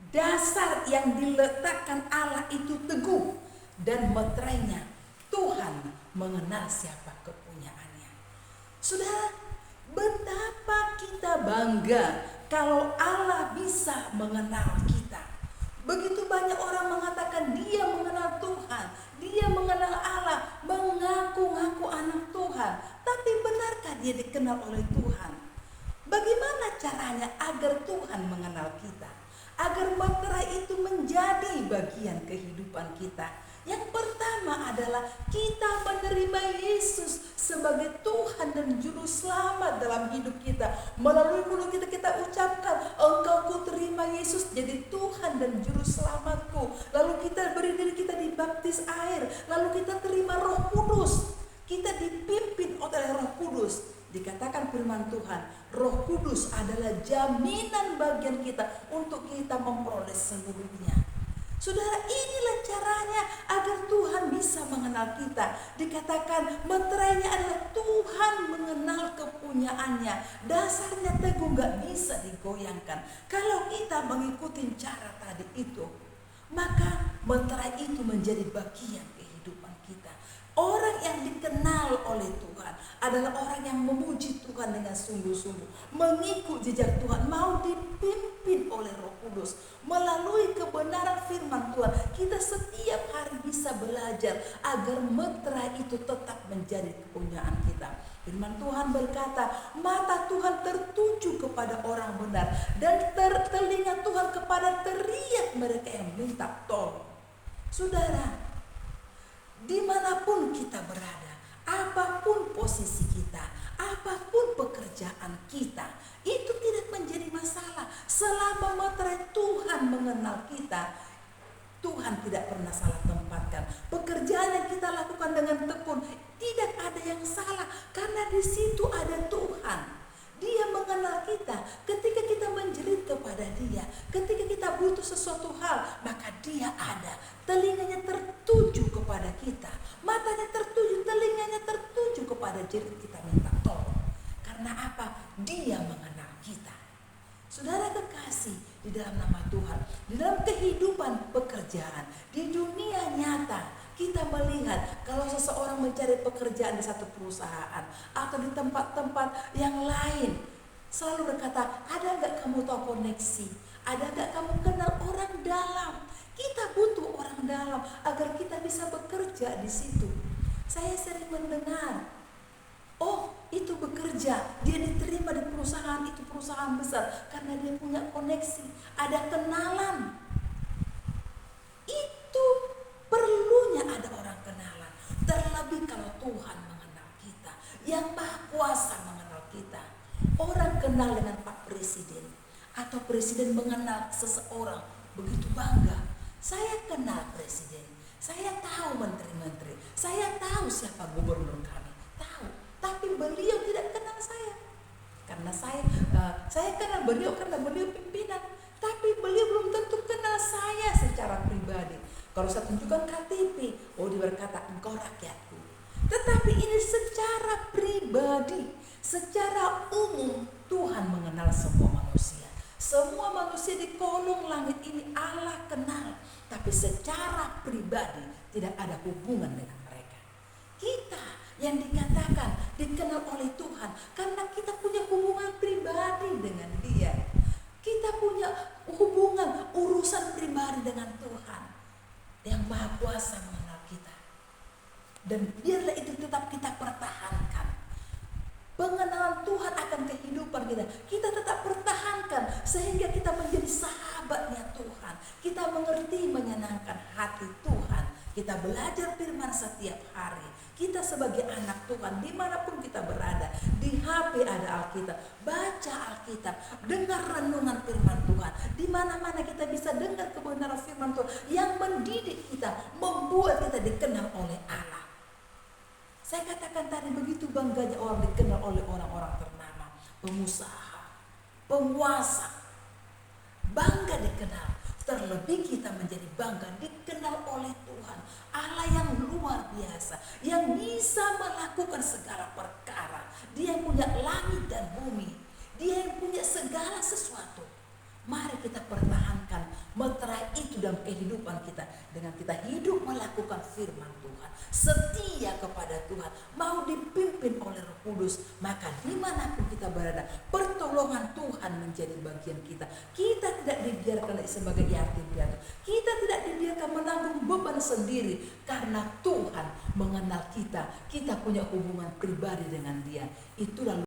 Dasar yang diletakkan Allah itu teguh, dan meterainya Tuhan mengenal siapa kepunyaannya. Saudara, betapa kita bangga kalau Allah bisa mengenal kita. Begitu banyak orang mengatakan dia mengenal Tuhan, dia mengenal Allah, mengaku-ngaku anak Tuhan. Tapi benarkah dia dikenal oleh Tuhan? Bagaimana caranya agar Tuhan mengenal kita? Agar meterai itu menjadi bagian kehidupan kita. Yang pertama adalah kita menerima Yesus sebagai Tuhan dan Juru Selamat dalam hidup kita. Melalui mulut kita ucapkan, engkau ku terima Yesus jadi Tuhan dan Juru Selamatku. Lalu kita beri diri kita dibaptis air. Lalu kita terima Roh Kudus. Kita dipimpin oleh Roh Kudus. Dikatakan firman Tuhan, Roh Kudus adalah jaminan bagian kita untuk kita memperoleh seluruhnya. Saudara, inilah caranya agar Tuhan bisa mengenal kita. Dikatakan meterainya adalah Tuhan mengenal kepunyaannya. Dasarnya teguh, gak bisa digoyangkan. Kalau kita mengikuti cara tadi itu, maka meterai itu menjadi bagian kehidupan kita. Orang yang dikenal oleh Tuhan adalah orang yang memuji Tuhan dengan sungguh-sungguh, mengikut jejak Tuhan, mau dipimpin oleh Roh Kudus. Melalui kebenaran firman Tuhan, kita setiap hari bisa belajar agar meterai itu tetap menjadi kepunyaan kita. Firman Tuhan berkata, mata Tuhan tertuju kepada orang benar, dan telinga Tuhan kepada teriak mereka yang minta tolong. Saudara, dimanapun kita berada, apapun posisi kita, apapun pekerjaan kita, itu tidak menjadi masalah. Selama meterai Tuhan mengenal kita, Tuhan tidak pernah salah tempatkan. Pekerjaan yang kita lakukan dengan tekun, tidak ada yang salah, karena di situ ada Tuhan. Dia mengenal kita. Ketika kita menjerit kepada Dia, ketika kita butuh sesuatu hal, maka Dia ada. Telinganya tertuju kepada kita, matanya tertuju, telinganya tertuju kepada jerit kita minta tolong. Karena apa? Dia mengenal kita. Saudara kekasih, di dalam nama Tuhan, di dalam kehidupan pekerjaan, di dunia nyata, kita melihat kalau seseorang mencari pekerjaan di satu perusahaan atau di tempat-tempat yang lain, selalu berkata, ada gak kamu tahu koneksi? Ada gak kamu kenal orang dalam? Kita butuh orang dalam agar kita bisa bekerja di situ. Saya sering mendengar, oh itu bekerja, dia diterima di perusahaan itu, perusahaan besar, karena dia punya koneksi, ada kenalan. Itu perlunya ada orang kenalan. Terlebih kalau Tuhan mengenal kita, yang Maha Kuasa mengenal kita. Orang kenal dengan Pak Presiden, atau Presiden mengenal seseorang, begitu bangga. Saya kenal Presiden, saya tahu menteri-menteri, saya tahu siapa gubernur kami, tahu. Tapi beliau tidak kenal saya. Karena saya kenal beliau karena beliau pimpinan, tapi beliau belum tentu kenal saya secara pribadi. Kalau saya tunjukkan KTP, oh dia berkata, engkau rakyatku. Tetapi ini secara pribadi, secara umum, Tuhan mengenal semua manusia. Semua manusia di kolong langit ini Allah kenal, tapi secara pribadi tidak ada hubungan dengan mereka. Kita yang dikatakan dikenal oleh Tuhan karena kita punya hubungan pribadi dengan Dia. Kita punya hubungan, urusan pribadi dengan Tuhan yang Maha Kuasa mengenal kita. Dan biarlah itu tetap kita pertahankan. Pengenalan Tuhan akan kehidupan kita, kita tetap pertahankan sehingga kita menjadi sahabatnya Tuhan. Kita mengerti menyenangkan hati Tuhan. Kita belajar firman setiap hari. Kita sebagai anak Tuhan, dimanapun kita berada, di HP ada Alkitab, baca Alkitab, dengar renungan firman Tuhan. Di mana-mana kita bisa dengar kebenaran firman Tuhan yang mendidik kita, membuat kita dikenal oleh Allah. Saya katakan tadi, begitu bangganya orang dikenal oleh orang-orang ternama, pengusaha, penguasa, bangga dikenal. Terlebih kita menjadi bangga dikenal oleh Tuhan, Allah yang luar biasa, yang bisa melakukan segala perkara. Dia yang punya langit dan bumi, Dia yang punya segala sesuatu. Mari kita pertahankan dalam kehidupan kita dengan kita hidup melakukan firman Tuhan, setia kepada Tuhan, mau dipimpin oleh Roh Kudus, maka dimanapun kita berada, pertolongan Tuhan menjadi bagian kita. Kita tidak dibiarkan sebagai yatim piatu, kita tidak dibiarkan menanggung beban sendiri, karena Tuhan mengenal kita, kita punya hubungan pribadi dengan Dia. Itulah